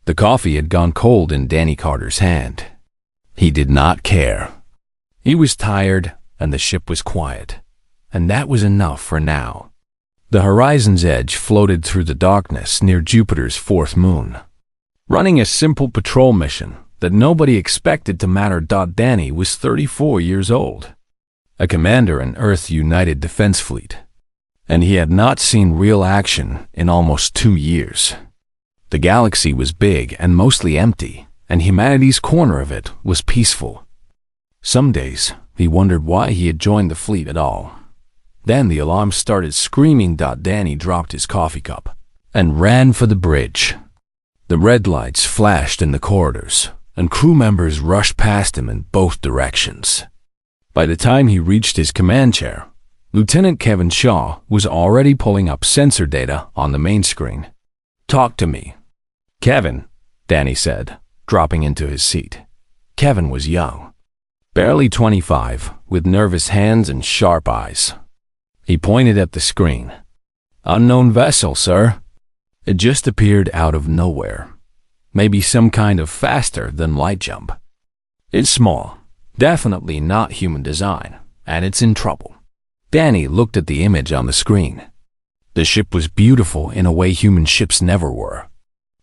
The coffee had gone cold in Danny Carter's hand. He did not care. He was tired, and the ship was quiet, and that was enough for now. The horizon's edge floated through the darkness near Jupiter's fourth moon. Running a simple patrol mission that nobody expected to matter. Danny was 34 years old, a commander in Earth's United Defense Fleet, and he had not seen real action in almost 2 years. The galaxy was big and mostly empty, and humanity's corner of it was peaceful. Some days, he wondered why he had joined the fleet at all. Then the alarm started screaming. Danny dropped his coffee cup and ran for the bridge. The red lights flashed in the corridors, and crew members rushed past him in both directions. By the time he reached his command chair, Lieutenant Kevin Shaw was already pulling up sensor data on the main screen. "Talk to me." "Kevin," Danny said, dropping into his seat. Kevin was young, barely 25, with nervous hands and sharp eyes. He pointed at the screen. "Unknown vessel, sir." It just appeared out of nowhere. Maybe some kind of faster-than-light jump. "It's small, definitely not human design, and it's in trouble." Danny looked at the image on the screen. The ship was beautiful in a way human ships never were.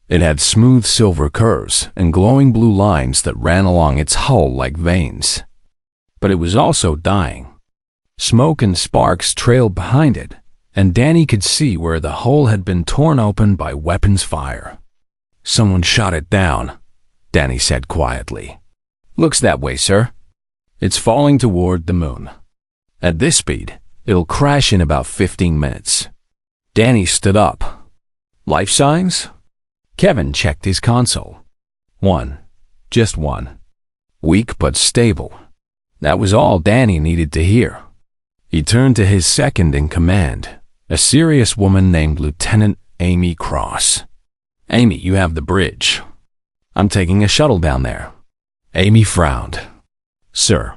It had smooth silver curves and glowing blue lines that ran along its hull like veins. But it was also dying. Smoke and sparks trailed behind it, and Danny could see where the hull had been torn open by weapons fire. "Someone shot it down," Danny said quietly. "Looks that way, sir." "It's falling toward the moon. At this speed, it'll crash in about 15 minutes. Danny stood up. "Life signs?" Kevin checked his console. "One. Just one. Weak but stable." That was all Danny needed to hear. He turned to his second in command, a serious woman named Lieutenant Amy Cross. "Amy, you have the bridge. I'm taking a shuttle down there." Amy frowned. "Sir,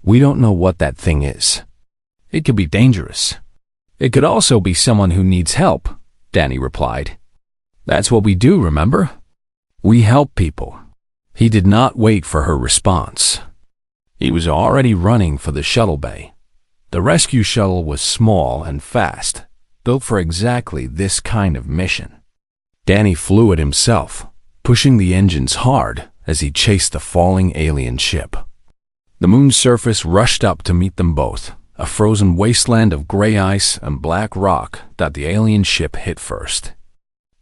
we don't know what that thing is. It could be dangerous. It could also be someone who needs help," Danny replied. "That's what we do, remember? We help people." He did not wait for her response. He was already running for the shuttle bay. The rescue shuttle was small and fast, built for exactly this kind of mission. Danny flew it himself, pushing the engines hard as he chased the falling alien ship. The moon's surface rushed up to meet them both, a frozen wasteland of gray ice and black rock that the alien ship hit first.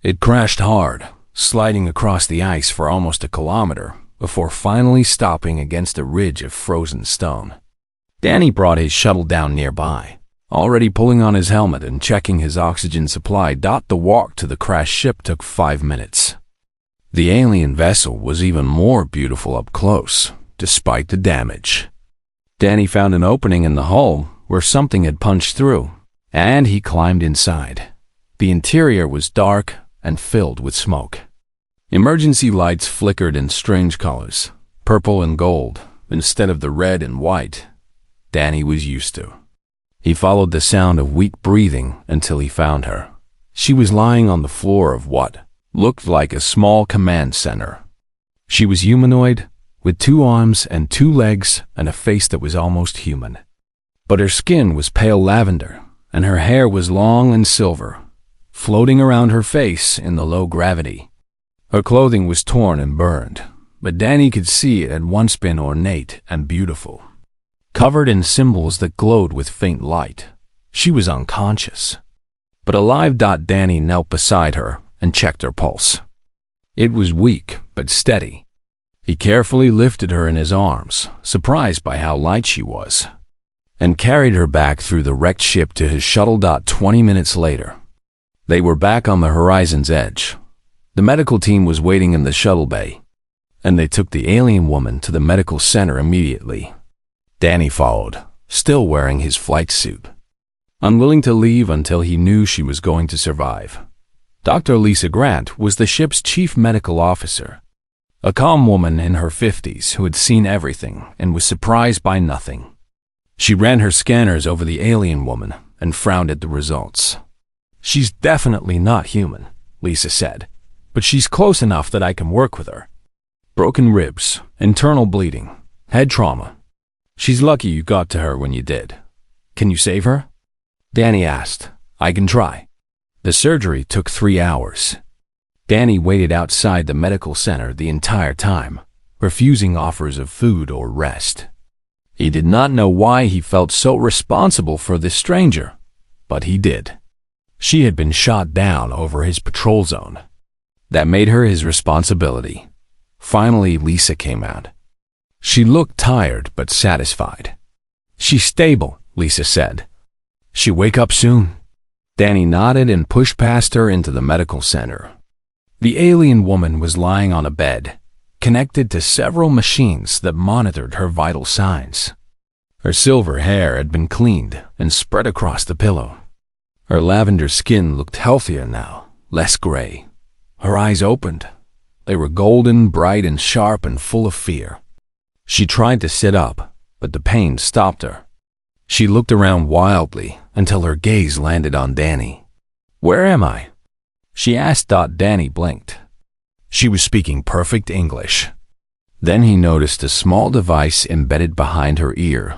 It crashed hard, sliding across the ice for almost a kilometer before finally stopping against a ridge of frozen stone. Danny brought his shuttle down nearby, already pulling on his helmet and checking his oxygen supply. The walk to the crashed ship took 5 minutes. The alien vessel was even more beautiful up close, despite the damage. Danny found an opening in the hull where something had punched through, and he climbed inside. The interior was dark and filled with smoke. Emergency lights flickered in strange colors, purple and gold, instead of the red and white Danny was used to. He followed the sound of weak breathing until he found her. She was lying on the floor of what looked like a small command center. She was humanoid, with 2 arms and 2 legs and a face that was almost human. But her skin was pale lavender, and her hair was long and silver, floating around her face in the low gravity. Her clothing was torn and burned, but Danny could see it had once been ornate and beautiful. Covered in symbols that glowed with faint light, she was unconscious, but alive. Danny knelt beside her and checked her pulse. It was weak but steady. He carefully lifted her in his arms, surprised by how light she was, and carried her back through the wrecked ship to his shuttle. 20 minutes later, they were back on the horizon's edge. The medical team was waiting in the shuttle bay, and they took the alien woman to the medical center immediately. Danny followed, still wearing his flight suit, unwilling to leave until he knew she was going to survive. Dr. Lisa Grant was the ship's chief medical officer, a calm woman in her 50s who had seen everything and was surprised by nothing. She ran her scanners over the alien woman and frowned at the results. "She's definitely not human," Lisa said, but she's close enough that I can work with her. Broken ribs, internal bleeding, head trauma. She's lucky you got to her when you did. Can you save her?" Danny asked. "I can try." The surgery took 3 hours. Danny waited outside the medical center the entire time, refusing offers of food or rest. He did not know why he felt so responsible for this stranger, but he did. She had been shot down over his patrol zone. That made her his responsibility. Finally, Lisa came out. She looked tired but satisfied. "She's stable," Lisa said. "She wake up soon?" Danny nodded and pushed past her into the medical center. The alien woman was lying on a bed, connected to several machines that monitored her vital signs. Her silver hair had been cleaned and spread across the pillow. Her lavender skin looked healthier now, less gray. Her eyes opened. They were golden, bright, and sharp and full of fear. She tried to sit up, but the pain stopped her. She looked around wildly until her gaze landed on Danny. "Where am I?" she asked. Danny blinked. She was speaking perfect English. Then he noticed a small device embedded behind her ear,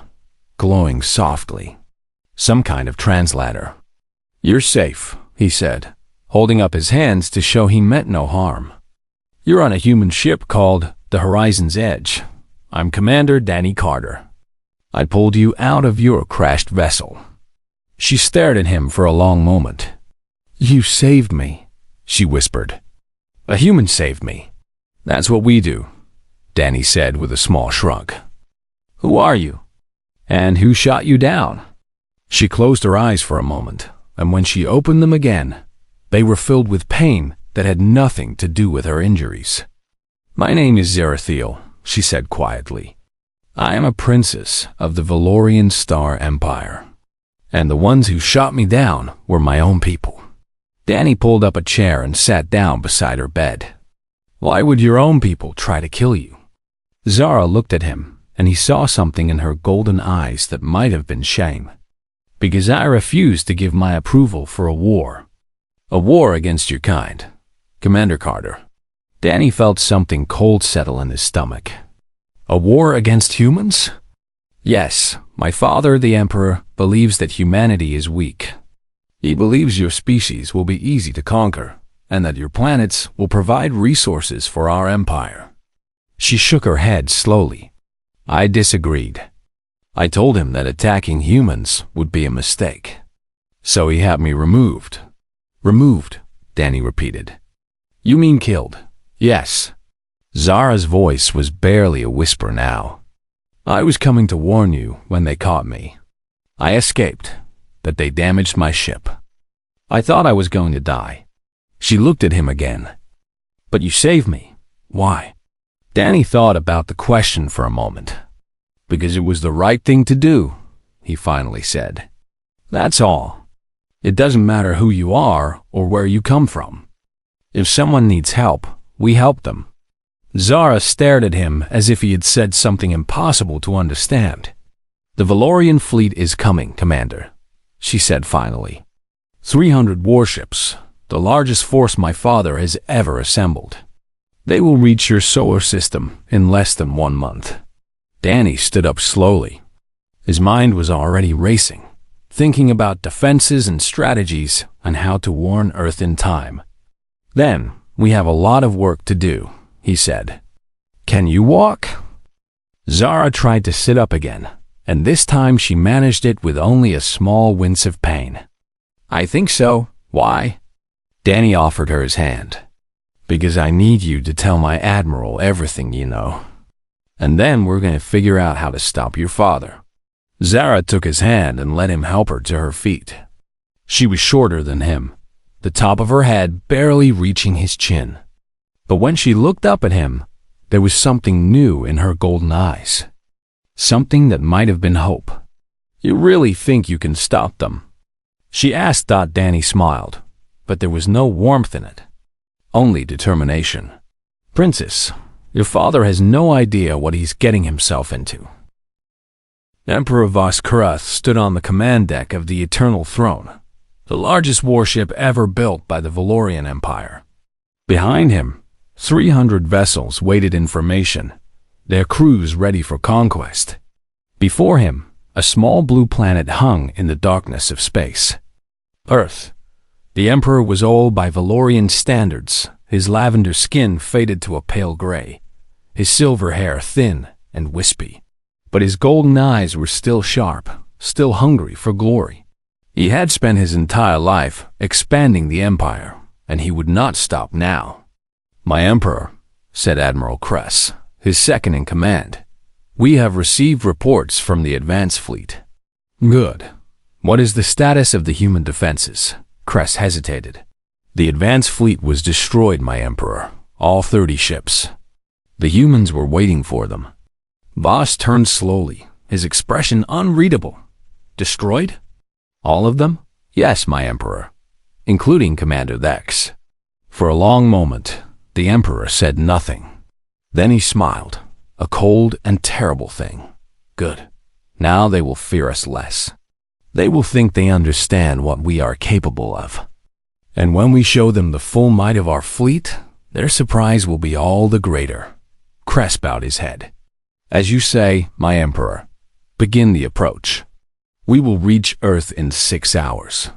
glowing softly. Some kind of translator. "You're safe," he said, holding up his hands to show he meant no harm. "You're on a human ship called the Horizon's Edge. I'm Commander Danny Carter. I pulled you out of your crashed vessel." She stared at him for a long moment. "You saved me," she whispered. "A human saved me. That's what we do," Danny said with a small shrug. "Who are you? And who shot you down?" She closed her eyes for a moment, and when she opened them again, they were filled with pain that had nothing to do with her injuries. "My name is Zarathiel," she said quietly. "I am a princess of the Valorian Star Empire, and the ones who shot me down were my own people." Danny pulled up a chair and sat down beside her bed. "Why would your own people try to kill you?" Zara looked at him, and he saw something in her golden eyes that might have been shame. "Because I refused to give my approval for a war. A war against your kind, Commander Carter." Danny felt something cold settle in his stomach. "A war against humans?" "Yes, my father, the Emperor, believes that humanity is weak. He believes your species will be easy to conquer, and that your planets will provide resources for our empire." She shook her head slowly. I disagreed. I told him that attacking humans would be a mistake. So he had me removed. "Removed," Danny repeated. "You mean killed?" "Yes." Zara's voice was barely a whisper now. "I was coming to warn you when they caught me. I escaped, but they damaged my ship. I thought I was going to die." She looked at him again. "But you saved me. Why?" Danny thought about the question for a moment. "Because it was the right thing to do," he finally said. "That's all. It doesn't matter who you are or where you come from. If someone needs help, we help them." Zara stared at him as if he had said something impossible to understand. "The Valorian fleet is coming, Commander," she said finally. 300 warships, the largest force my father has ever assembled. They will reach your solar system in less than 1 month. Danny stood up slowly. His mind was already racing, thinking about defenses and strategies on how to warn Earth in time. "Then, we have a lot of work to do," he said. "Can you walk?" Zara tried to sit up again, and this time she managed it with only a small wince of pain. "I think so. Why?" Danny offered her his hand. "Because I need you to tell my admiral everything you know. And then we're going to figure out how to stop your father." Zara took his hand and let him help her to her feet. She was shorter than him, the top of her head barely reaching his chin. But when she looked up at him, there was something new in her golden eyes. Something that might have been hope. "You really think you can stop them?" she asked. Danny smiled, but there was no warmth in it. Only determination. "Princess, your father has no idea what he's getting himself into." Emperor Voskarath stood on the command deck of the Eternal Throne, the largest warship ever built by the Valorian Empire. Behind him, 300 vessels waited in formation, their crews ready for conquest. Before him, a small blue planet hung in the darkness of space. Earth. The Emperor was old by Valorian standards, his lavender skin faded to a pale gray, his silver hair thin and wispy. But his golden eyes were still sharp, still hungry for glory. He had spent his entire life expanding the Empire, and he would not stop now. "My Emperor," said Admiral Kress, his second in command, "we have received reports from the advance fleet." "Good. What is the status of the human defenses?" Kress hesitated. "The advance fleet was destroyed, my Emperor. All 30 ships. The humans were waiting for them." Voss turned slowly, his expression unreadable. "Destroyed? All of them?" "Yes, my Emperor, including Commander Thex." For a long moment, the Emperor said nothing. Then he smiled, a cold and terrible thing. "Good. Now they will fear us less. They will think they understand what we are capable of. And when we show them the full might of our fleet, their surprise will be all the greater." Kress bowed his head. "As you say, my Emperor, begin the approach. We will reach Earth in 6 hours.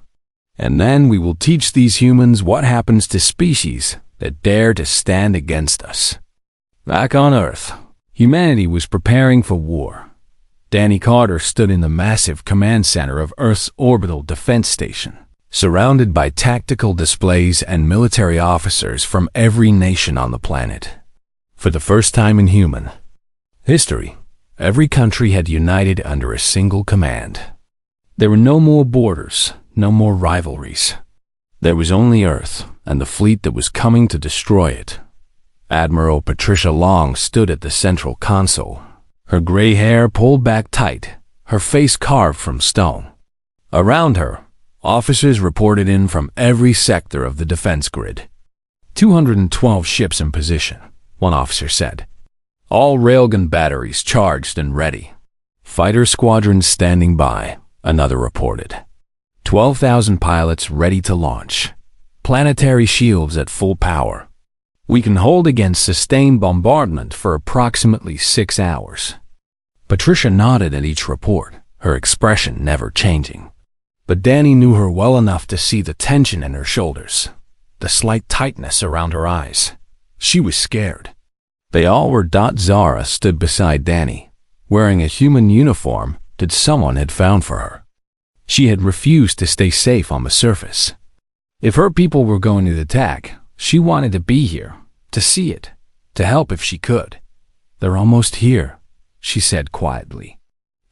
And then we will teach these humans what happens to species that dare to stand against us." Back on Earth, humanity was preparing for war. Danny Carter stood in the massive command center of Earth's orbital defense station, surrounded by tactical displays and military officers from every nation on the planet. For the first time in human history, every country had united under a single command. There were no more borders, no more rivalries. There was only Earth and the fleet that was coming to destroy it. Admiral Patricia Long stood at the central console, her gray hair pulled back tight, her face carved from stone. Around her, officers reported in from every sector of the defense grid. 212 ships in position, one officer said. All railgun batteries charged and ready. Fighter squadrons standing by, another reported. 12,000 pilots ready to launch. Planetary shields at full power. We can hold against sustained bombardment for approximately 6 hours. Patricia nodded at each report, her expression never changing. But Danny knew her well enough to see the tension in her shoulders, the slight tightness around her eyes. She was scared. They all were. Zara stood beside Danny, wearing a human uniform that someone had found for her. She had refused to stay safe on the surface. If her people were going to attack, she wanted to be here, to see it, to help if she could. "They're almost here," she said quietly.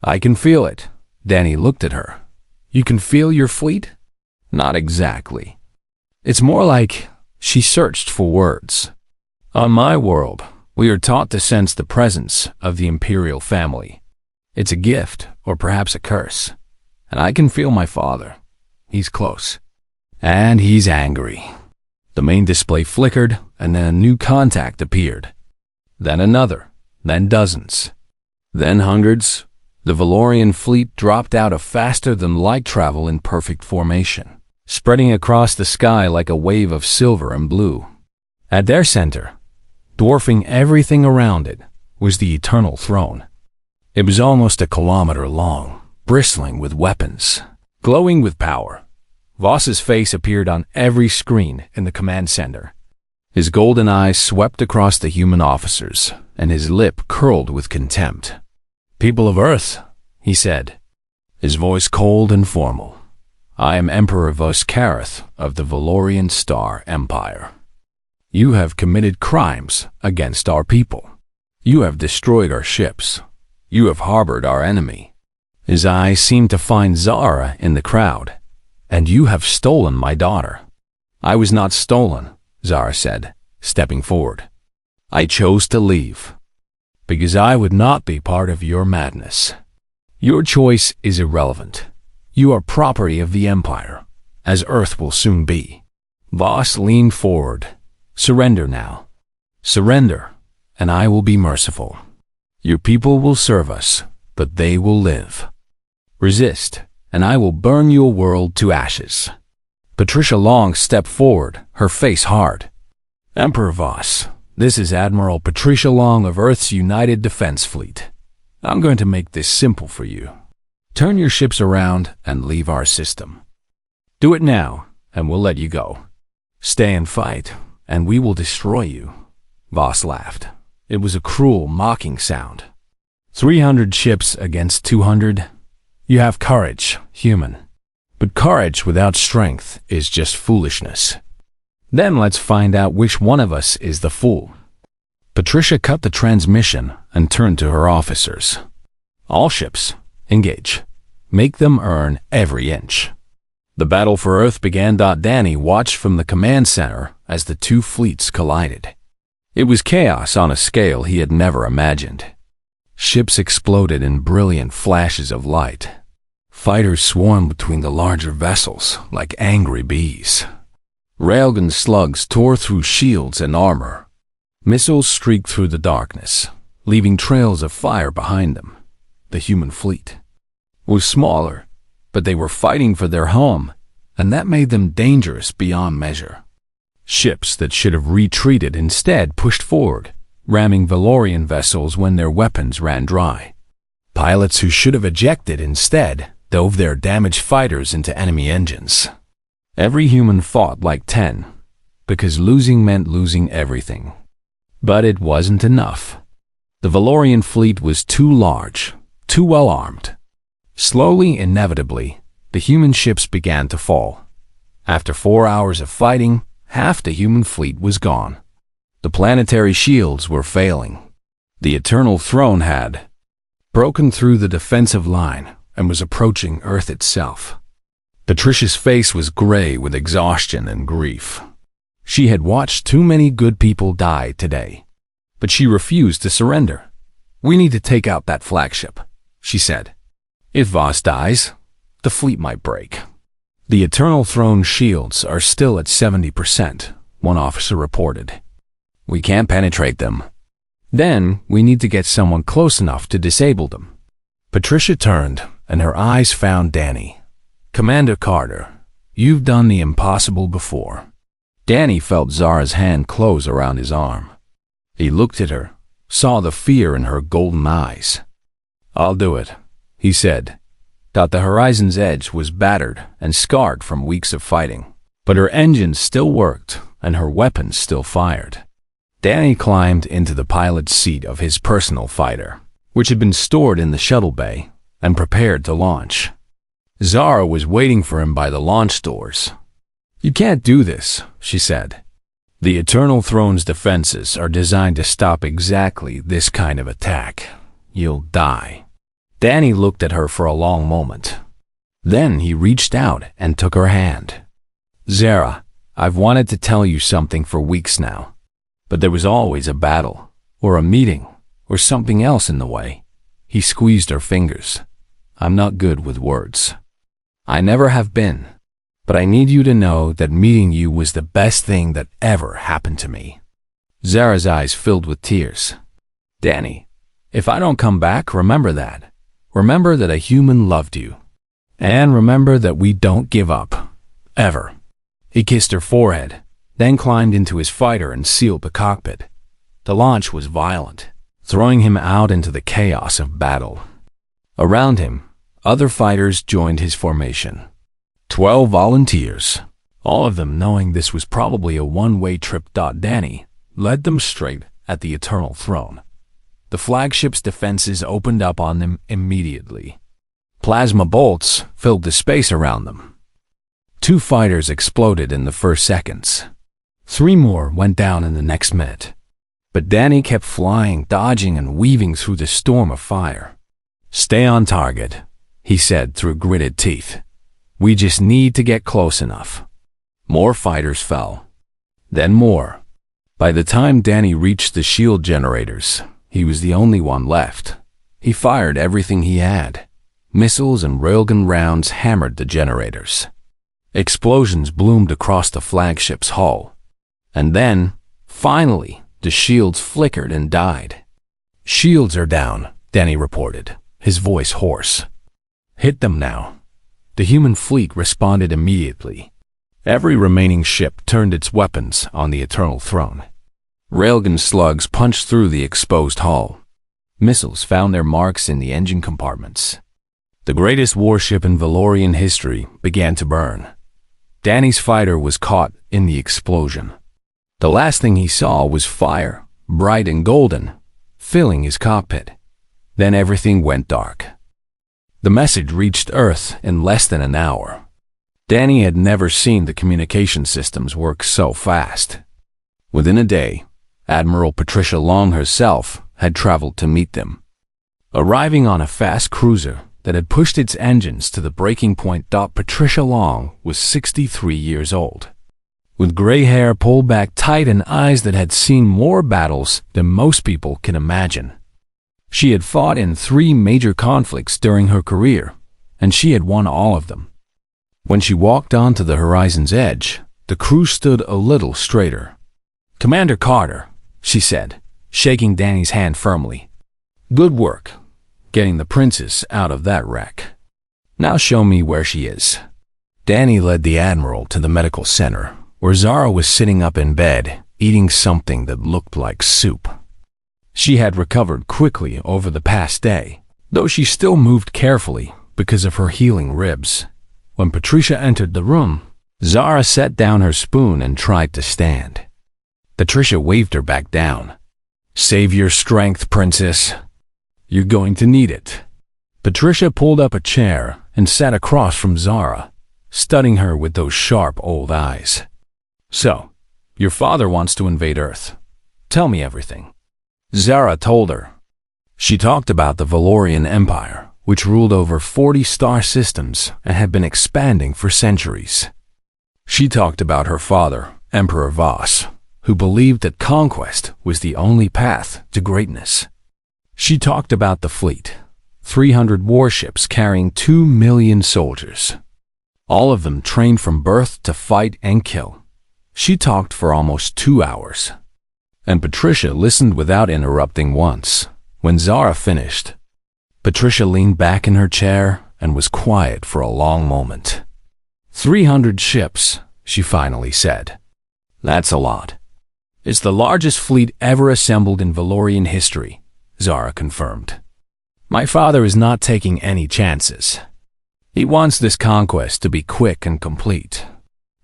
"I can feel it." Danny looked at her. "You can feel your fleet?" "Not exactly. It's more like..." She searched for words. "On my world, we are taught to sense the presence of the imperial family. It's a gift, or perhaps a curse. And I can feel my father. He's close. And he's angry." The main display flickered, and then a new contact appeared. Then another, then dozens, then hundreds. The Valorian fleet dropped out of faster-than-light travel in perfect formation, spreading across the sky like a wave of silver and blue. At their center, dwarfing everything around it, was the Eternal Throne. It was almost a kilometer long, bristling with weapons, glowing with power. Voss's face appeared on every screen in the command center. His golden eyes swept across the human officers, and his lip curled with contempt. "People of Earth," he said, his voice cold and formal, "I am Emperor Voskareth of the Valorian Star Empire. You have committed crimes against our people. You have destroyed our ships. You have harbored our enemy." His eyes seemed to find Zara in the crowd. "And you have stolen my daughter." "I was not stolen," Zara said, stepping forward. "I chose to leave, because I would not be part of your madness. Your choice is irrelevant. You are property of the Empire, as Earth will soon be." Voss leaned forward. "Surrender now. Surrender, and I will be merciful. Your people will serve us, but they will live. Resist, and I will burn your world to ashes." Patricia Long stepped forward, her face hard. Emperor Voss, this is Admiral Patricia Long of Earth's United Defense Fleet. I'm going to make this simple for you. Turn your ships around and leave our system. Do it now, and we'll let you go. Stay and fight, and we will destroy you. Voss laughed. It was a cruel, mocking sound. 300 ships against 200? You have courage, human. But courage without strength is just foolishness. Then let's find out which one of us is the fool. Patricia cut the transmission and turned to her officers. All ships, engage. Make them earn every inch. The battle for Earth began. Danny watched from the command center as the two fleets collided. It was chaos on a scale he had never imagined. Ships exploded in brilliant flashes of light. Fighters swarmed between the larger vessels like angry bees. Railgun slugs tore through shields and armor. Missiles streaked through the darkness, leaving trails of fire behind them. The human fleet was smaller, but they were fighting for their home, and that made them dangerous beyond measure. Ships that should have retreated instead pushed forward, ramming Valorian vessels when their weapons ran dry. Pilots who should have ejected instead dove their damaged fighters into enemy engines. Every human fought like 10, because losing meant losing everything. But it wasn't enough. The Valorian fleet was too large, too well armed. Slowly, inevitably, the human ships began to fall. After 4 hours of fighting, half the human fleet was gone. The planetary shields were failing. The Eternal Throne had broken through the defensive line and was approaching Earth itself. Patricia's face was gray with exhaustion and grief. She had watched too many good people die today, but she refused to surrender. "We need to take out that flagship," she said. "If Voss dies, the fleet might break." "The Eternal Throne shields are still at 70%, one officer reported. "We can't penetrate them." "Then we need to get someone close enough to disable them." Patricia turned, and her eyes found Danny. "Commander Carter, you've done the impossible before." Danny felt Zara's hand close around his arm. He looked at her, saw the fear in her golden eyes. "I'll do it," he said. The Horizon's edge was battered and scarred from weeks of fighting, but her engines still worked and her weapons still fired. Danny climbed into the pilot's seat of his personal fighter, which had been stored in the shuttle bay, and prepared to launch. Zara was waiting for him by the launch doors. "You can't do this," she said. "The Eternal Throne's defenses are designed to stop exactly this kind of attack. You'll die." Danny looked at her for a long moment. Then he reached out and took her hand. "Zara, I've wanted to tell you something for weeks now, but there was always a battle, or a meeting, or something else in the way." He squeezed her fingers. "I'm not good with words. I never have been, but I need you to know that meeting you was the best thing that ever happened to me." Zara's eyes filled with tears. "Danny, if I don't come back, remember that. Remember that a human loved you. And remember that we don't give up. Ever." He kissed her forehead, then climbed into his fighter and sealed the cockpit. The launch was violent, throwing him out into the chaos of battle. Around him, other fighters joined his formation. 12 volunteers, all of them knowing this was probably a one-way trip. Danny led them straight at the Eternal Throne. The flagship's defenses opened up on them immediately. Plasma bolts filled the space around them. 2 fighters exploded in the first seconds. 3 more went down in the next minute. But Danny kept flying, dodging, and weaving through the storm of fire. "Stay on target," he said through gritted teeth. "We just need to get close enough." More fighters fell. Then more. By the time Danny reached the shield generators, he was the only one left. He fired everything he had. Missiles and railgun rounds hammered the generators. Explosions bloomed across the flagship's hull. And then, finally, the shields flickered and died. "Shields are down," Danny reported, his voice hoarse. "Hit them now." The human fleet responded immediately. Every remaining ship turned its weapons on the Eternal Throne. Railgun slugs punched through the exposed hull. Missiles found their marks in the engine compartments. The greatest warship in Valorian history began to burn. Danny's fighter was caught in the explosion. The last thing he saw was fire, bright and golden, filling his cockpit. Then everything went dark. The message reached Earth in less than an hour. Danny had never seen the communication systems work so fast. Within a day, Admiral Patricia Long herself had traveled to meet them. Arriving on a fast cruiser that had pushed its engines to the breaking point, Patricia Long was 63 years old. With gray hair pulled back tight and eyes that had seen more battles than most people can imagine. She had fought in 3 major conflicts during her career, and she had won all of them. When she walked onto the horizon's edge, the crew stood a little straighter. "Commander Carter," she said, shaking Danny's hand firmly. "Good work, getting the princess out of that wreck. Now show me where she is." Danny led the Admiral to the medical center, where Zara was sitting up in bed, eating something that looked like soup. She had recovered quickly over the past day, though she still moved carefully because of her healing ribs. When Patricia entered the room, Zara set down her spoon and tried to stand. Patricia waved her back down. "Save your strength, princess. You're going to need it." Patricia pulled up a chair and sat across from Zara, studying her with those sharp old eyes. "So, your father wants to invade Earth. Tell me everything." Zara told her. She talked about the Valorian Empire, which ruled over 40 star systems and had been expanding for centuries. She talked about her father, Emperor Voss, who believed that conquest was the only path to greatness. She talked about the fleet, 300 warships carrying 2 million soldiers, all of them trained from birth to fight and kill. She talked for almost 2 hours, and Patricia listened without interrupting once. When Zara finished, Patricia leaned back in her chair and was quiet for a long moment. 300 ships, she finally said. "That's a lot." "It's the largest fleet ever assembled in Valorian history," Zara confirmed. "My father is not taking any chances. He wants this conquest to be quick and complete."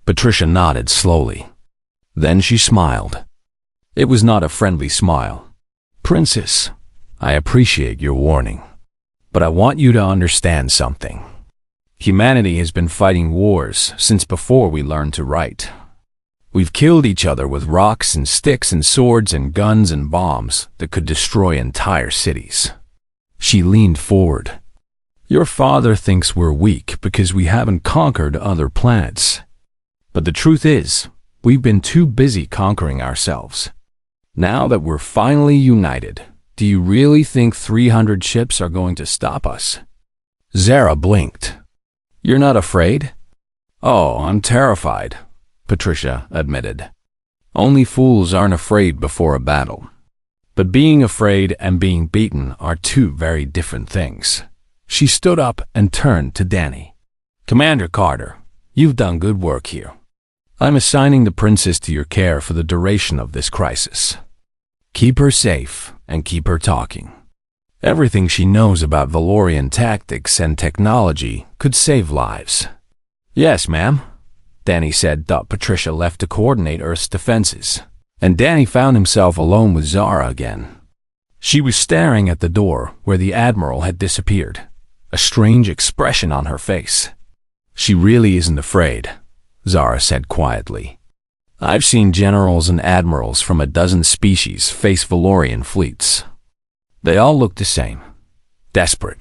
Patricia nodded slowly. Then she smiled. It was not a friendly smile. "Princess, I appreciate your warning, but I want you to understand something. Humanity has been fighting wars since before we learned to write. We've killed each other with rocks and sticks and swords and guns and bombs that could destroy entire cities." She leaned forward. "Your father thinks we're weak because we haven't conquered other planets. But the truth is, we've been too busy conquering ourselves. Now that we're finally united, do you really think 300 ships are going to stop us?" Zara blinked. "You're not afraid?" "Oh, I'm terrified," Patricia admitted. "Only fools aren't afraid before a battle. But being afraid and being beaten are 2 very different things." She stood up and turned to Danny. "Commander Carter, you've done good work here. I'm assigning the princess to your care for the duration of this crisis. Keep her safe and keep her talking. Everything she knows about Valorian tactics and technology could save lives." "Yes, ma'am," Danny said. Patricia left to coordinate Earth's defenses, and Danny found himself alone with Zara again. She was staring at the door where the Admiral had disappeared, a strange expression on her face. "She really isn't afraid," Zara said quietly. "I've seen generals and admirals from a dozen species face Valorian fleets. They all look the same. Desperate.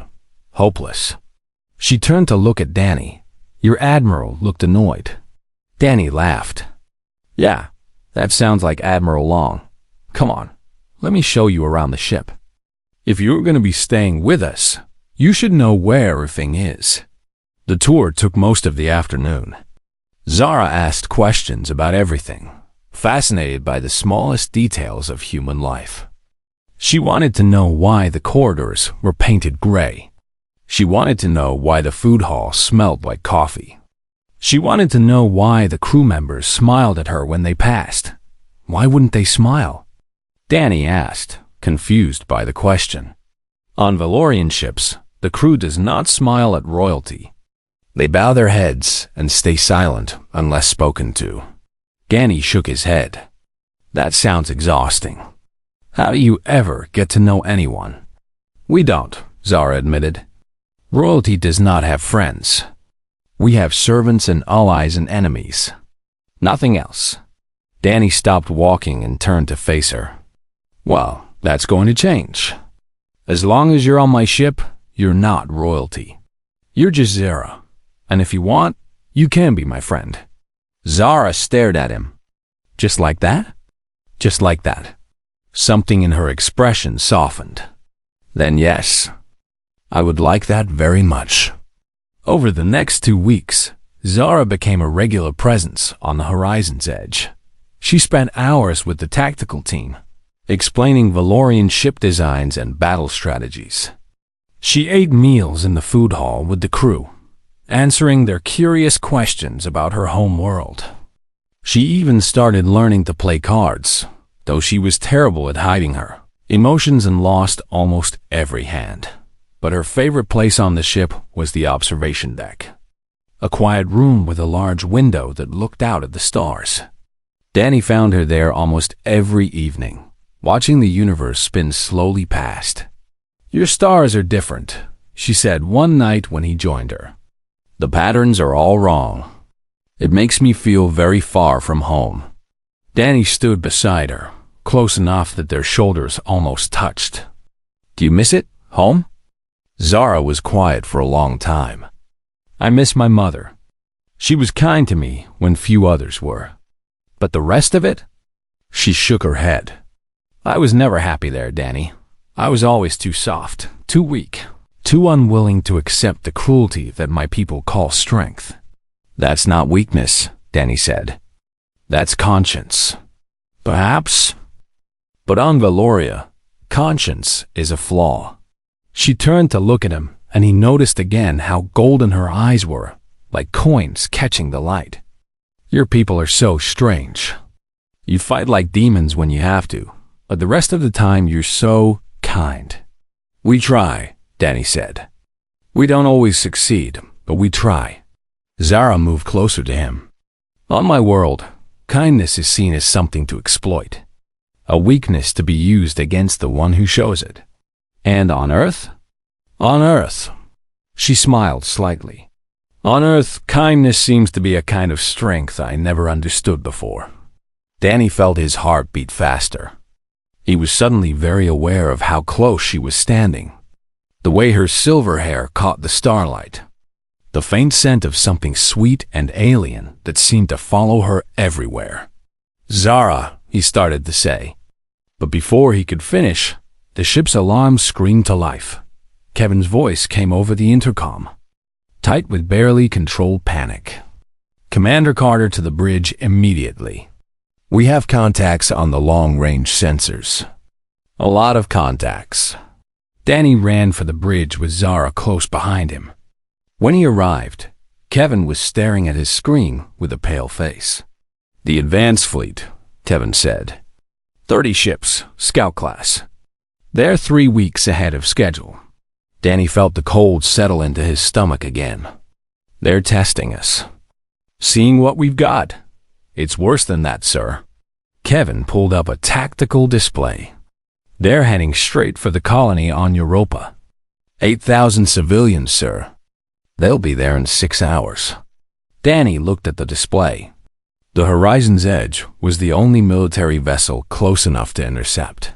Hopeless." She turned to look at Danny. "Your admiral looked annoyed." Danny laughed. "Yeah, that sounds like Admiral Long. Come on, let me show you around the ship. If you're going to be staying with us, you should know where everything is." The tour took most of the afternoon. Zara asked questions about everything, fascinated by the smallest details of human life. She wanted to know why the corridors were painted gray. She wanted to know why the food hall smelled like coffee. She wanted to know why the crew members smiled at her when they passed. Why wouldn't they smile? Danny asked, confused by the question. On Valorian ships, the crew does not smile at royalty. They bow their heads and stay silent unless spoken to. Danny shook his head. That sounds exhausting. How do you ever get to know anyone? We don't, Zara admitted. Royalty does not have friends. We have servants and allies and enemies. Nothing else. Danny stopped walking and turned to face her. Well, that's going to change. As long as you're on my ship, you're not royalty. You're just Zara. And if you want, you can be my friend. Zara stared at him. Just like that? Just like that. Something in her expression softened. Then yes, I would like that very much. Over the next 2 weeks, Zara became a regular presence on the horizon's edge. She spent hours with the tactical team, explaining Valorian ship designs and battle strategies. She ate meals in the food hall with the crew, answering their curious questions about her home world. She even started learning to play cards, though she was terrible at hiding her emotions and lost almost every hand. But her favorite place on the ship was the observation deck, a quiet room with a large window that looked out at the stars. Danny found her there almost every evening, watching the universe spin slowly past. Your stars are different, she said one night when he joined her. The patterns are all wrong. It makes me feel very far from home. Danny stood beside her, close enough that their shoulders almost touched. Do you miss it, home? Zara was quiet for a long time. I miss my mother. She was kind to me when few others were. But the rest of it? She shook her head. I was never happy there, Danny. I was always too soft, too weak, too unwilling to accept the cruelty that my people call strength. That's not weakness, Danny said. That's conscience. Perhaps. But on Valoria, conscience is a flaw. She turned to look at him, and he noticed again how golden her eyes were, like coins catching the light. Your people are so strange. You fight like demons when you have to, but the rest of the time you're so kind. We try, Danny said. We don't always succeed, but we try. Zara moved closer to him. On my world, kindness is seen as something to exploit, a weakness to be used against the one who shows it. And on Earth? On Earth. She smiled slightly. On Earth, kindness seems to be a kind of strength I never understood before. Danny felt his heart beat faster. He was suddenly very aware of how close she was standing. The way her silver hair caught the starlight. The faint scent of something sweet and alien that seemed to follow her everywhere. Zara, he started to say. But before he could finish, the ship's alarm screamed to life. Kevin's voice came over the intercom, tight with barely controlled panic. Commander Carter to the bridge immediately. We have contacts on the long-range sensors. A lot of contacts. Danny ran for the bridge with Zara close behind him. When he arrived, Kevin was staring at his screen with a pale face. The advanced fleet, Kevin said. 30 ships, scout class. They're 3 weeks ahead of schedule. Danny felt the cold settle into his stomach again. They're testing us. Seeing what we've got. It's worse than that, sir. Kevin pulled up a tactical display. They're heading straight for the colony on Europa. 8,000 civilians, sir. They'll be there in 6 hours. Danny looked at the display. The horizon's edge was the only military vessel close enough to intercept.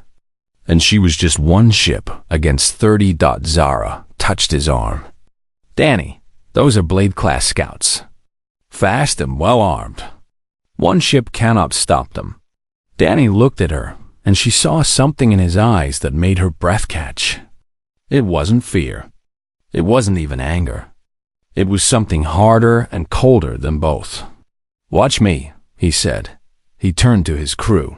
And she was just one ship against 30. Zara touched his arm. Danny, those are Blade-class scouts. Fast and well-armed. One ship cannot stop them. Danny looked at her, and she saw something in his eyes that made her breath catch. It wasn't fear. It wasn't even anger. It was something harder and colder than both. Watch me, he said. He turned to his crew.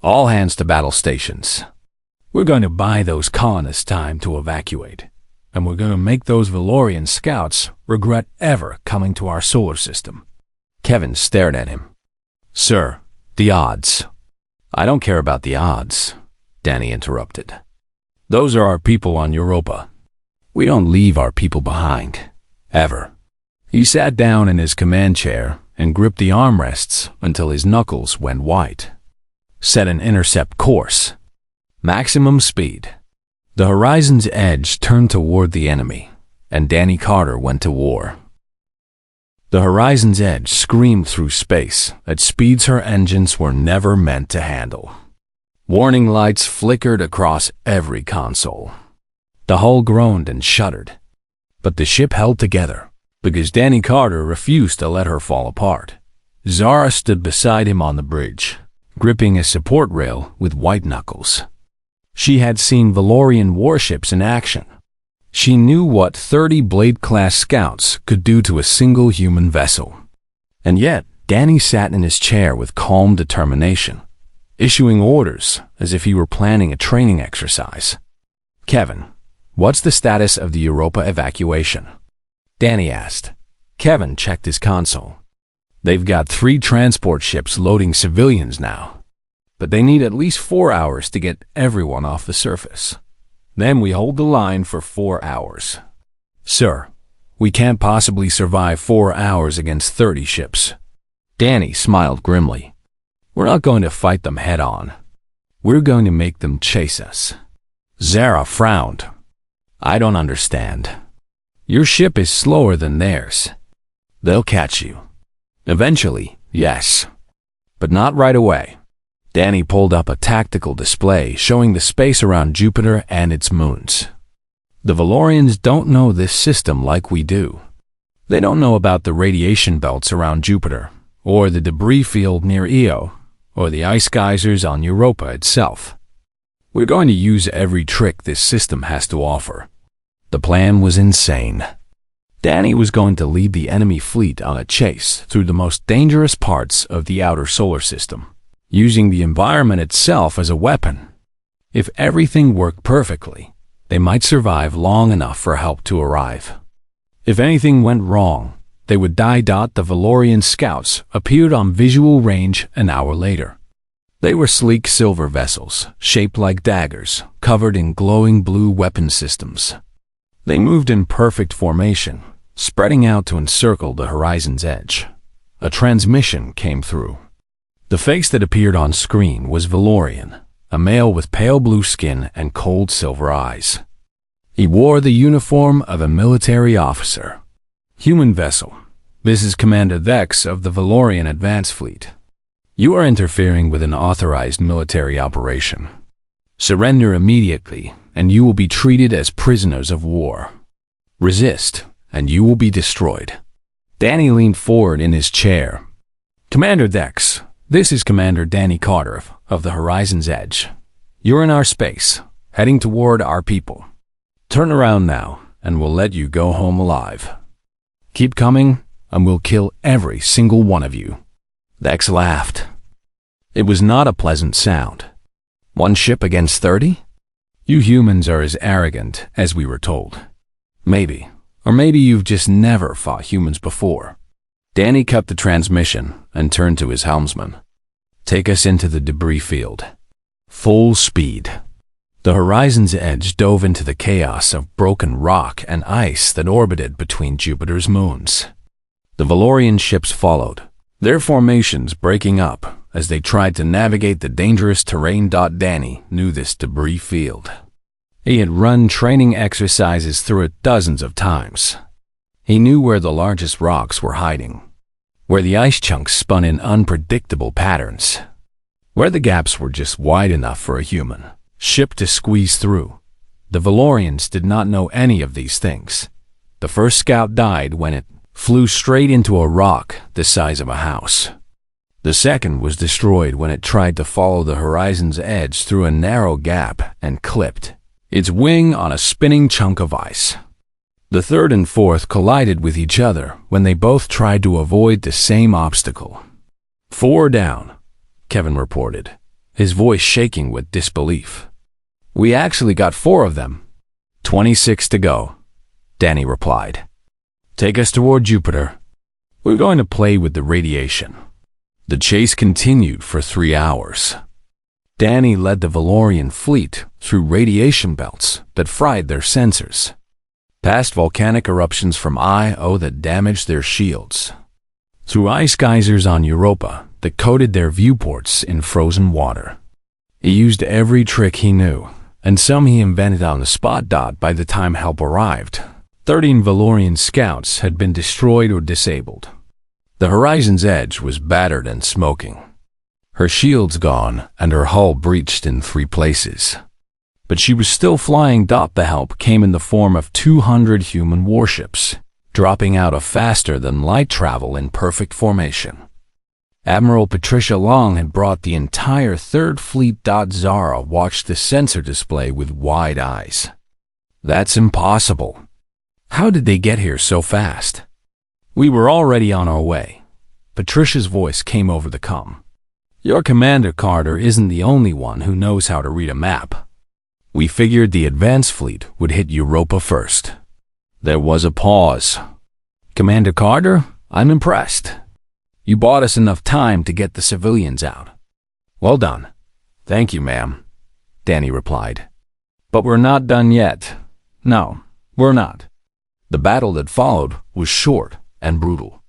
All hands to battle stations. We're going to buy those colonists time to evacuate. and we're going to make those Valorian scouts regret ever coming to our solar system." Kevin stared at him. "Sir, the odds." "I don't care about the odds," Danny interrupted. "Those are our people on Europa. We don't leave our people behind, ever." He sat down in his command chair and gripped the armrests until his knuckles went white. "Set an intercept course. Maximum speed." The horizon's edge turned toward the enemy, and Danny Carter went to war. The horizon's edge screamed through space at speeds her engines were never meant to handle. Warning lights flickered across every console. The hull groaned and shuddered. But the ship held together, because Danny Carter refused to let her fall apart. Zara stood beside him on the bridge, gripping a support rail with white knuckles. She had seen Valorian warships in action. She knew what 30 Blade-class scouts could do to a single human vessel. And yet, Danny sat in his chair with calm determination, issuing orders as if he were planning a training exercise. "Kevin, what's the status of the Europa evacuation?" Danny asked. Kevin checked his console. "They've got 3 transport ships loading civilians now. But they need at least 4 hours to get everyone off the surface. Then we hold the line for 4 hours. Sir, we can't possibly survive 4 hours against 30 ships." Danny smiled grimly. "We're not going to fight them head on. We're going to make them chase us." Zara frowned. "I don't understand. Your ship is slower than theirs. They'll catch you. Eventually, yes. But not right away." Danny pulled up a tactical display showing the space around Jupiter and its moons. "The Valorians don't know this system like we do. They don't know about the radiation belts around Jupiter, or the debris field near Io, or the ice geysers on Europa itself. We're going to use every trick this system has to offer." The plan was insane. Danny was going to lead the enemy fleet on a chase through the most dangerous parts of the outer solar system, using the environment itself as a weapon. If everything worked perfectly, they might survive long enough for help to arrive. If anything went wrong, they would die. The Valorian scouts appeared on visual range an hour later. They were sleek silver vessels, shaped like daggers, covered in glowing blue weapon systems. They moved in perfect formation, spreading out to encircle the horizon's edge. A transmission came through. The face that appeared on screen was Valorian, a male with pale blue skin and cold silver eyes. He wore the uniform of a military officer. "Human vessel, this is Commander Thex of the Valorian Advance Fleet. You are interfering with an authorized military operation. Surrender immediately, and you will be treated as prisoners of war. Resist, and you will be destroyed." Danny leaned forward in his chair. "Commander Thex, this is Commander Danny Carter of the Horizon's Edge. You're in our space, heading toward our people. Turn around now, and we'll let you go home alive. Keep coming, and we'll kill every single one of you." Thex laughed. It was not a pleasant sound. 1 ship against 30? You humans are as arrogant as we were told. Maybe, or maybe you've just never fought humans before. Danny cut the transmission and turned to his helmsman. "Take us into the debris field. Full speed." The horizon's edge dove into the chaos of broken rock and ice that orbited between Jupiter's moons. The Valorian ships followed, their formations breaking up as they tried to navigate the dangerous terrain. Danny knew this debris field. He had run training exercises through it dozens of times. He knew where the largest rocks were hiding, where the ice chunks spun in unpredictable patterns, where the gaps were just wide enough for a human ship to squeeze through. The Valorians did not know any of these things. The first scout died when it flew straight into a rock the size of a house. The second was destroyed when it tried to follow the horizon's edge through a narrow gap and clipped its wing on a spinning chunk of ice. The third and fourth collided with each other when they both tried to avoid the same obstacle. 4 down, Kevin reported, his voice shaking with disbelief. "We actually got 4 of them. 26 to go," Danny replied. Take us toward Jupiter. We're going to play with the radiation. The chase continued for 3 hours. Danny led the Valorian fleet through radiation belts that fried their sensors, past volcanic eruptions from Io that damaged their shields, through ice geysers on Europa that coated their viewports in frozen water. He used every trick he knew, and some he invented on the spot. By the time help arrived, 13 Valorian scouts had been destroyed or disabled. The Horizon's Edge was battered and smoking, her shields gone and her hull breached in 3 places. But she was still flying. The help came in the form of 200 human warships, dropping out of faster-than-light travel in perfect formation. Admiral Patricia Long had brought the entire Third Fleet. Zara watched the sensor display with wide eyes. That's impossible. How did they get here so fast? We were already on our way. Patricia's voice came over the comm. Your Commander Carter isn't the only one who knows how to read a map. We figured the advance fleet would hit Europa first. There was a pause. Commander Carter, I'm impressed. You bought us enough time to get the civilians out. Well done. Thank you, ma'am, Danny replied. But we're not done yet. No, we're not. The battle that followed was short and brutal.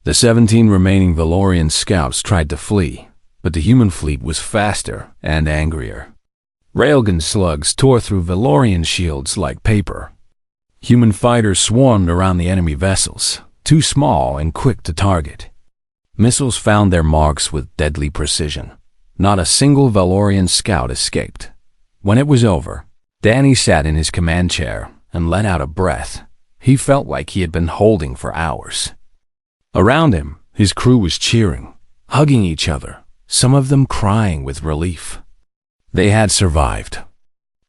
The 17 remaining Valorian scouts tried to flee, but the human fleet was faster and angrier. Railgun slugs tore through Valorian shields like paper. Human fighters swarmed around the enemy vessels, too small and quick to target. Missiles found their marks with deadly precision. Not a single Valorian scout escaped. When it was over, Danny sat in his command chair and let out a breath he felt like he had been holding for hours. Around him, his crew was cheering, hugging each other, some of them crying with relief. They had survived.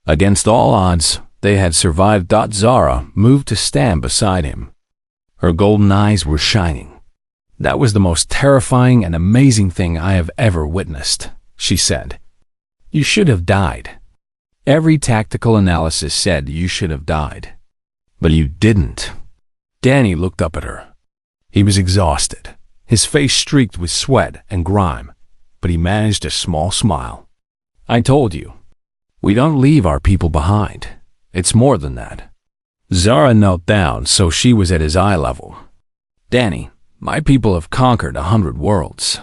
Against all odds, they had survived. Zara moved to stand beside him. Her golden eyes were shining. That was the most terrifying and amazing thing I have ever witnessed, she said. You should have died. Every tactical analysis said you should have died. But you didn't. Danny looked up at her. He was exhausted, his face streaked with sweat and grime, but he managed a small smile. I told you, we don't leave our people behind. It's more than that. Zara knelt down so she was at his eye level. Danny, my people have conquered 100 worlds.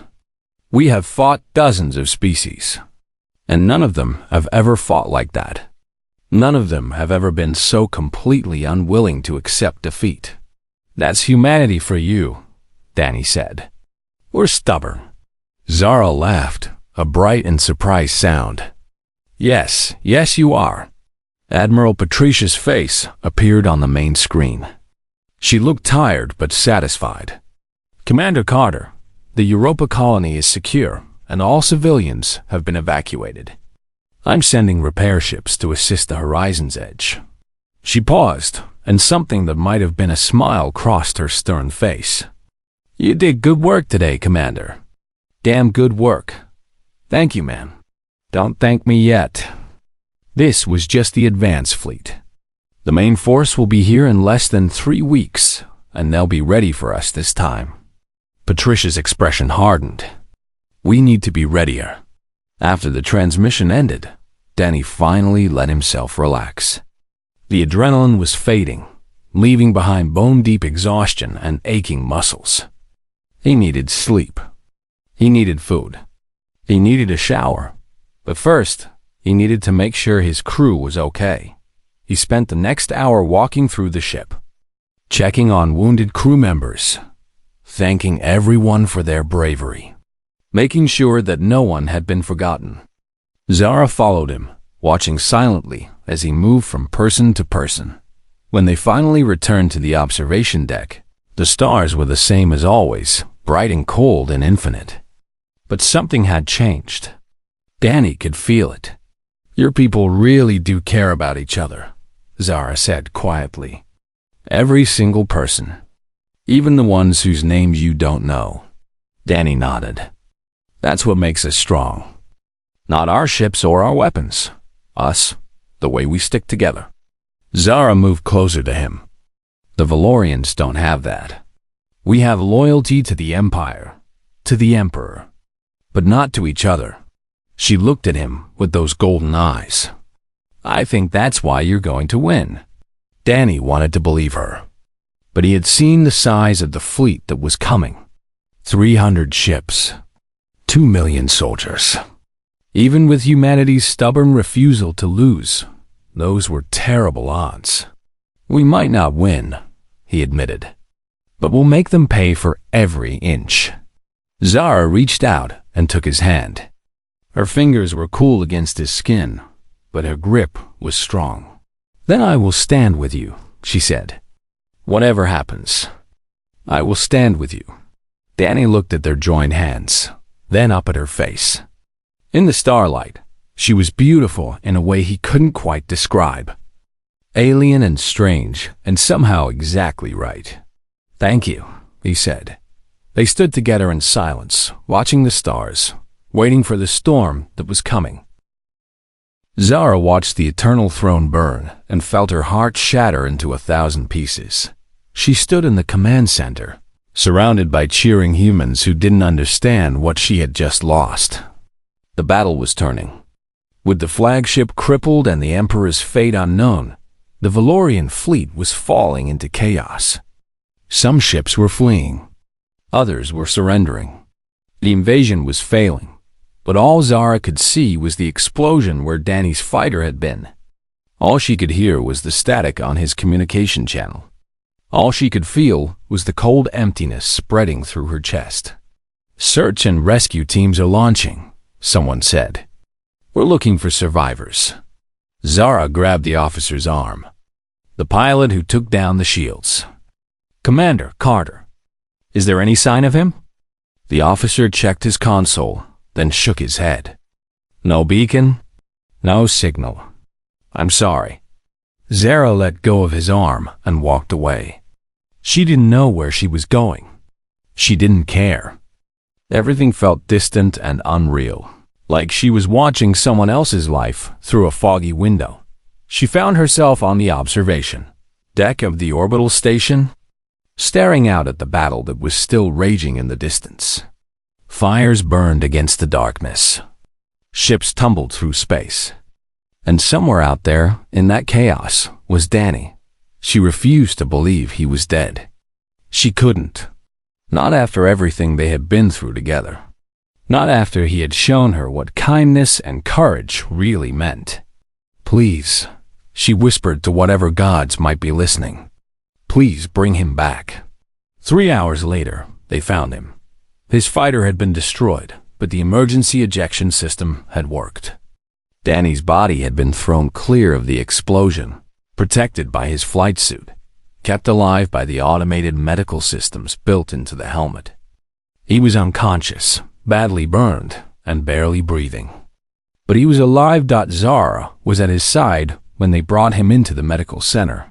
We have fought dozens of species, and none of them have ever fought like that. None of them have ever been so completely unwilling to accept defeat. That's humanity for you, Danny said. We're stubborn. Zara laughed, a bright and surprised sound. Yes, you are. Admiral Patricia's face appeared on the main screen. She looked tired but satisfied. Commander Carter, the Europa colony is secure and all civilians have been evacuated. I'm sending repair ships to assist the Horizon's Edge. She paused, and something that might have been a smile crossed her stern face. You did good work today, Commander. Damn good work. Thank you, man. Don't thank me yet. This was just the advance fleet. The main force will be here in less than 3 weeks, and they'll be ready for us this time. Patricia's expression hardened. We need to be readier. After the transmission ended, Danny finally let himself relax. The adrenaline was fading, leaving behind bone-deep exhaustion and aching muscles. He needed sleep. He needed food. He needed a shower. But first, he needed to make sure his crew was okay. He spent the next hour walking through the ship, checking on wounded crew members, thanking everyone for their bravery, making sure that no one had been forgotten. Zara followed him, watching silently as he moved from person to person. When they finally returned to the observation deck, the stars were the same as always, bright and cold and infinite. But something had changed. Danny could feel it. Your people really do care about each other, Zara said quietly. Every single person. Even the ones whose names you don't know. Danny nodded. That's what makes us strong. Not our ships or our weapons. Us, the way we stick together. Zara moved closer to him. The Valorians don't have that. We have loyalty to the Empire, to the Emperor, but not to each other. She looked at him with those golden eyes. I think that's why you're going to win. Danny wanted to believe her, but he had seen the size of the fleet that was coming. 300 ships, 2 million soldiers. Even with humanity's stubborn refusal to lose, those were terrible odds. We might not win, he admitted, but we'll make them pay for every inch. Zara reached out and took his hand. Her fingers were cool against his skin, but her grip was strong. Then I will stand with you, she said. Whatever happens, I will stand with you. Danny looked at their joined hands, then up at her face. In the starlight, she was beautiful in a way he couldn't quite describe. Alien and strange, and somehow exactly right. Thank you, he said. They stood together in silence, watching the stars, waiting for the storm that was coming. Zara watched the eternal throne burn and felt her heart shatter into 1,000 pieces. She stood in the command center, surrounded by cheering humans who didn't understand what she had just lost. The battle was turning. With the flagship crippled and the Emperor's fate unknown, the Valorian fleet was falling into chaos. Some ships were fleeing. Others were surrendering. The invasion was failing, but all Zara could see was the explosion where Danny's fighter had been. All she could hear was the static on his communication channel. All she could feel was the cold emptiness spreading through her chest. Search and rescue teams are launching, someone said. We're looking for survivors. Zara grabbed the officer's arm, the pilot who took down the shields. Commander Carter, is there any sign of him? The officer checked his console, then shook his head. No beacon, no signal. I'm sorry. Zara let go of his arm and walked away. She didn't know where she was going. She didn't care. Everything felt distant and unreal, like she was watching someone else's life through a foggy window. She found herself on the observation deck of the orbital station, staring out at the battle that was still raging in the distance. Fires burned against the darkness. Ships tumbled through space. And somewhere out there, in that chaos, was Danny. She refused to believe he was dead. She couldn't. Not after everything they had been through together. Not after he had shown her what kindness and courage really meant. Please, she whispered to whatever gods might be listening. Please bring him back. 3 hours later, they found him. His fighter had been destroyed, but the emergency ejection system had worked. Danny's body had been thrown clear of the explosion, protected by his flight suit, kept alive by the automated medical systems built into the helmet. He was unconscious, badly burned, and barely breathing. But he was alive. Zara was at his side when they brought him into the medical center.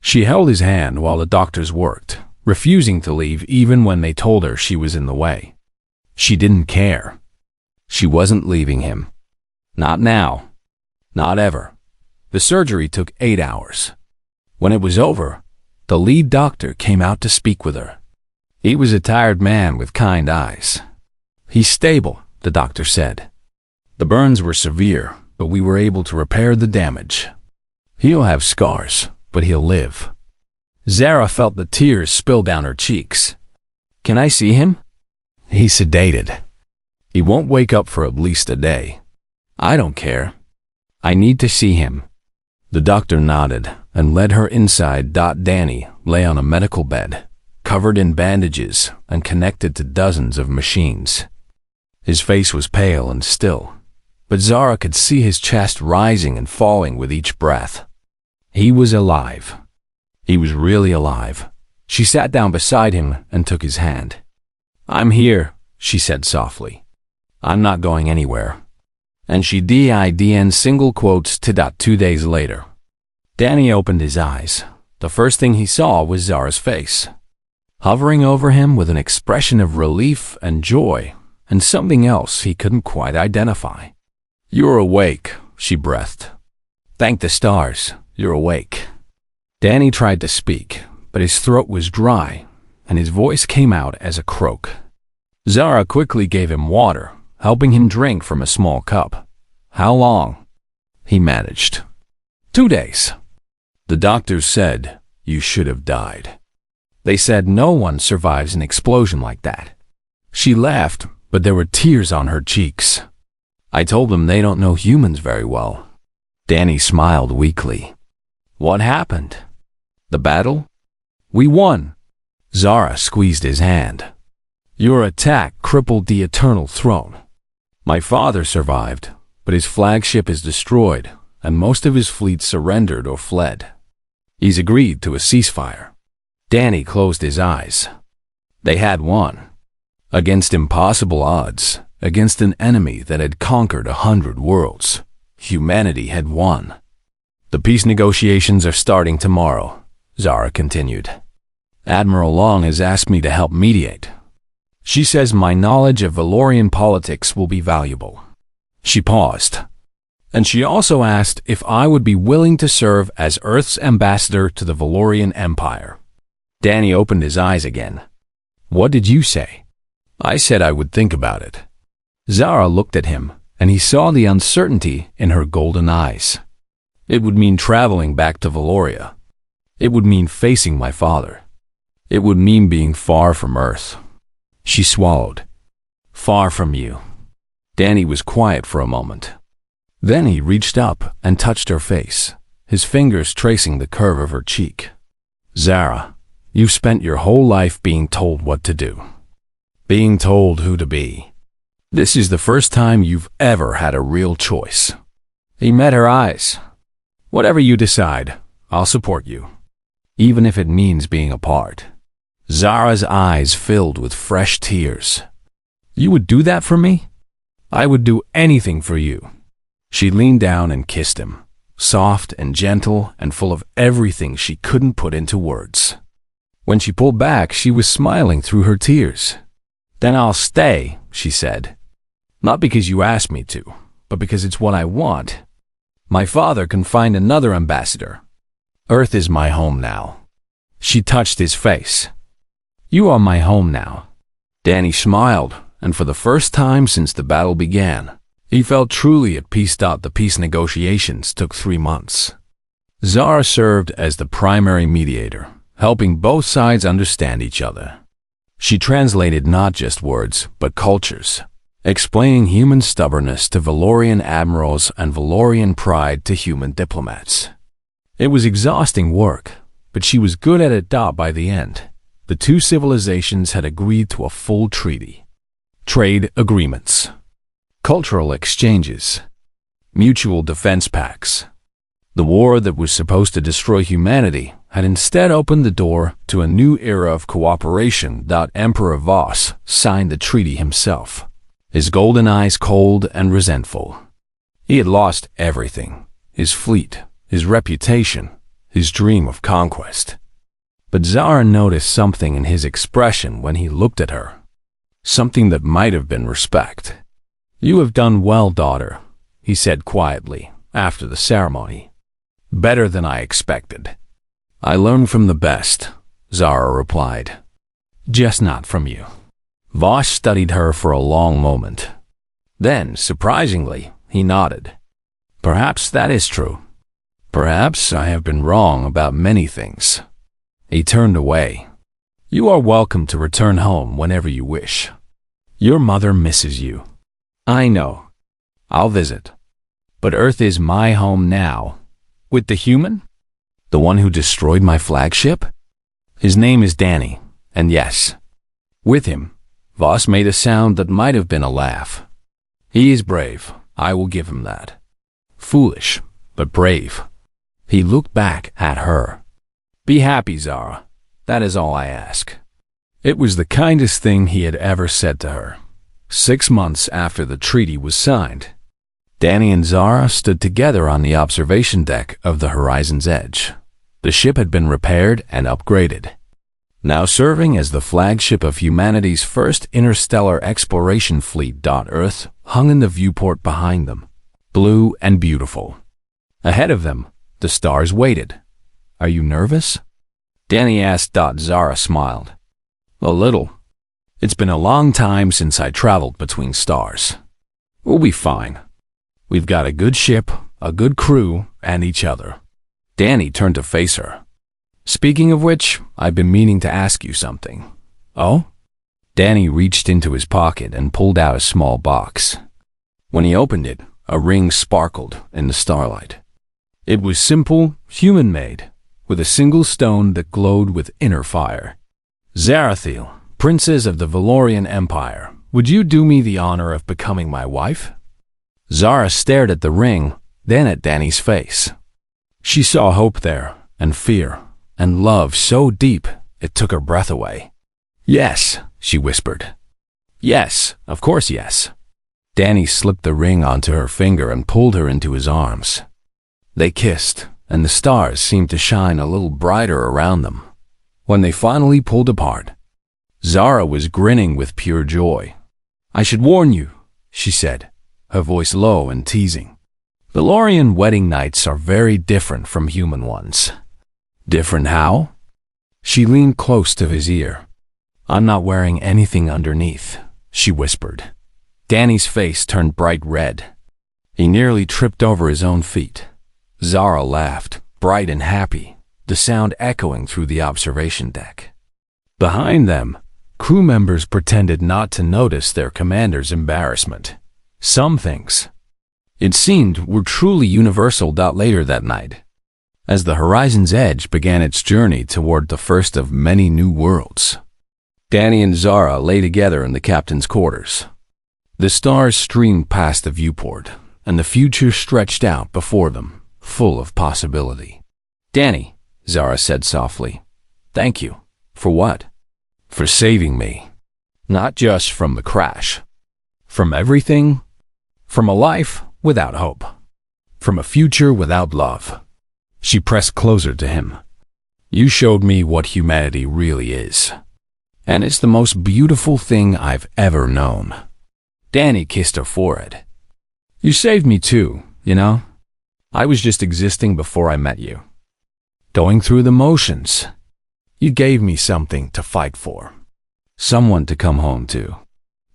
She held his hand while the doctors worked, refusing to leave even when they told her she was in the way. She didn't care. She wasn't leaving him. Not now. Not ever. The surgery took 8 hours. When it was over, the lead doctor came out to speak with her. He was a tired man with kind eyes. He's stable, the doctor said. The burns were severe, but we were able to repair the damage. He'll have scars, but he'll live. Zara felt the tears spill down her cheeks. Can I see him? He's sedated. He won't wake up for at least a day. I don't care. I need to see him. The doctor nodded and led her inside. Danny lay on a medical bed, covered in bandages and connected to dozens of machines. His face was pale and still, but Zara could see his chest rising and falling with each breath. He was alive. He was really alive. She sat down beside him and took his hand. I'm here, she said softly. I'm not going anywhere. And she did single quotes to 2 days later. Danny opened his eyes. The first thing he saw was Zara's face, hovering over him with an expression of relief and joy, and something else he couldn't quite identify. You're awake, she breathed. Thank the stars, you're awake. Danny tried to speak, but his throat was dry, and his voice came out as a croak. Zara quickly gave him water, helping him drink from a small cup. "How long?" he managed. "2 days. The doctors said you should have died. They said no one survives an explosion like that." She laughed, but there were tears on her cheeks. "I told them they don't know humans very well." Danny smiled weakly. "What happened? The battle?" "We won." Zara squeezed his hand. "Your attack crippled the Eternal Throne. My father survived, but his flagship is destroyed, and most of his fleet surrendered or fled. He's agreed to a ceasefire." Danny closed his eyes. They had won. Against impossible odds, against an enemy that had conquered 100 worlds, humanity had won. "The peace negotiations are starting tomorrow," Zara continued. "Admiral Long has asked me to help mediate. She says my knowledge of Valorian politics will be valuable." She paused. "And she also asked if I would be willing to serve as Earth's ambassador to the Valorian Empire." Danny opened his eyes again. "What did you say?" "I said I would think about it." Zara looked at him, and he saw the uncertainty in her golden eyes. "It would mean traveling back to Valoria. It would mean facing my father. It would mean being far from Earth." She swallowed. "Far from you." Danny was quiet for a moment. Then he reached up and touched her face, his fingers tracing the curve of her cheek. "Zara, you've spent your whole life being told what to do, being told who to be. This is the first time you've ever had a real choice." He met her eyes. "Whatever you decide, I'll support you, even if it means being apart." Zara's eyes filled with fresh tears. "You would do that for me?" "I would do anything for you." She leaned down and kissed him, soft and gentle and full of everything she couldn't put into words. When she pulled back, she was smiling through her tears. "Then I'll stay," she said. "Not because you asked me to, but because it's what I want. My father can find another ambassador. Earth is my home now." She touched his face. "You are my home now." Danny smiled, and for the first time since the battle began, he felt truly at peace. The peace negotiations took 3 months. Zara served as the primary mediator, helping both sides understand each other. She translated not just words, but cultures, explaining human stubbornness to Valorian admirals and Valorian pride to human diplomats. It was exhausting work, but she was good at it. By the end, the two civilizations had agreed to a full treaty. Trade agreements, cultural exchanges, mutual defense pacts. The war that was supposed to destroy humanity had instead opened the door to a new era of cooperation. Emperor Voss signed the treaty himself, his golden eyes cold and resentful. He had lost everything: his fleet, his reputation, his dream of conquest. But Zara noticed something in his expression when he looked at her. Something that might have been respect. "You have done well, daughter," he said quietly after the ceremony. "Better than I expected." "I learned from the best," Zara replied. "Just not from you." Voss studied her for a long moment. Then, surprisingly, he nodded. "Perhaps that is true. Perhaps I have been wrong about many things." He turned away. "You are welcome to return home whenever you wish. Your mother misses you." "I know. I'll visit. But Earth is my home now." "With the human? The one who destroyed my flagship?" "His name is Danny, and yes, with him." Voss made a sound that might have been a laugh. "He is brave, I will give him that. Foolish, but brave." He looked back at her. "Be happy, Zara. That is all I ask." It was the kindest thing he had ever said to her. 6 months after the treaty was signed, Danny and Zara stood together on the observation deck of the Horizon's Edge. The ship had been repaired and upgraded, now serving as the flagship of humanity's first interstellar exploration fleet. Earth hung in the viewport behind them, blue and beautiful. Ahead of them, the stars waited. "Are you nervous?" Danny asked. Zara smiled. A little. It's been a long time since I traveled between stars. We'll be fine. We've got a good ship, a good crew, and each other. Danny turned to face her. Speaking of which, I've been meaning to ask you something. Oh? Danny reached into his pocket and pulled out a small box. When he opened it, a ring sparkled in the starlight. It was simple, human-made, with a single stone that glowed with inner fire. Zarathiel, Princess of the Valorian Empire, would you do me the honor of becoming my wife? Zara stared at the ring, then at Danny's face. She saw hope there, and fear, and love so deep it took her breath away. Yes, she whispered. Yes, of course yes. Danny slipped the ring onto her finger and pulled her into his arms. They kissed, and the stars seemed to shine a little brighter around them. When they finally pulled apart, Zara was grinning with pure joy. I should warn you, she said, her voice low and teasing. Valorian wedding nights are very different from human ones. Different how? She leaned close to his ear. I'm not wearing anything underneath, she whispered. Danny's face turned bright red. He nearly tripped over his own feet. Zara laughed, bright and happy, the sound echoing through the observation deck. Behind them, crew members pretended not to notice their commander's embarrassment. Some things, it seemed, were truly universal. Later that night, as the horizon's edge began its journey toward the first of many new worlds, Danny and Zara lay together in the captain's quarters. The stars streamed past the viewport, and the future stretched out before them, full of possibility. Danny, Zara said softly, thank you. For what? For saving me. Not just from the crash. From everything. From a life without hope. From a future without love. She pressed closer to him. You showed me what humanity really is. And it's the most beautiful thing I've ever known. Danny kissed her forehead. You saved me too, you know? I was just existing before I met you. Going through the motions. You gave me something to fight for. Someone to come home to.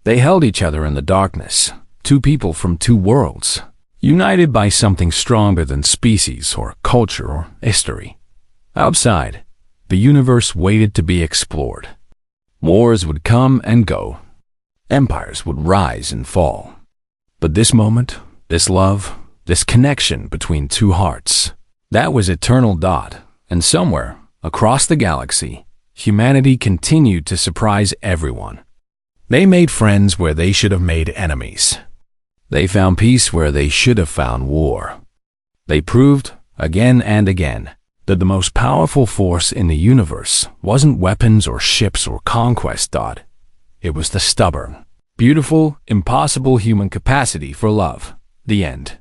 They held each other in the darkness. Two people from two worlds. United by something stronger than species or culture or history. Outside, the universe waited to be explored. Wars would come and go. Empires would rise and fall. But this moment, this love, this connection between two hearts, that was eternal. And somewhere, across the galaxy, humanity continued to surprise everyone. They made friends where they should have made enemies. They found peace where they should have found war. They proved, again and again, that the most powerful force in the universe wasn't weapons or ships or conquest. It was the stubborn, beautiful, impossible human capacity for love. The end.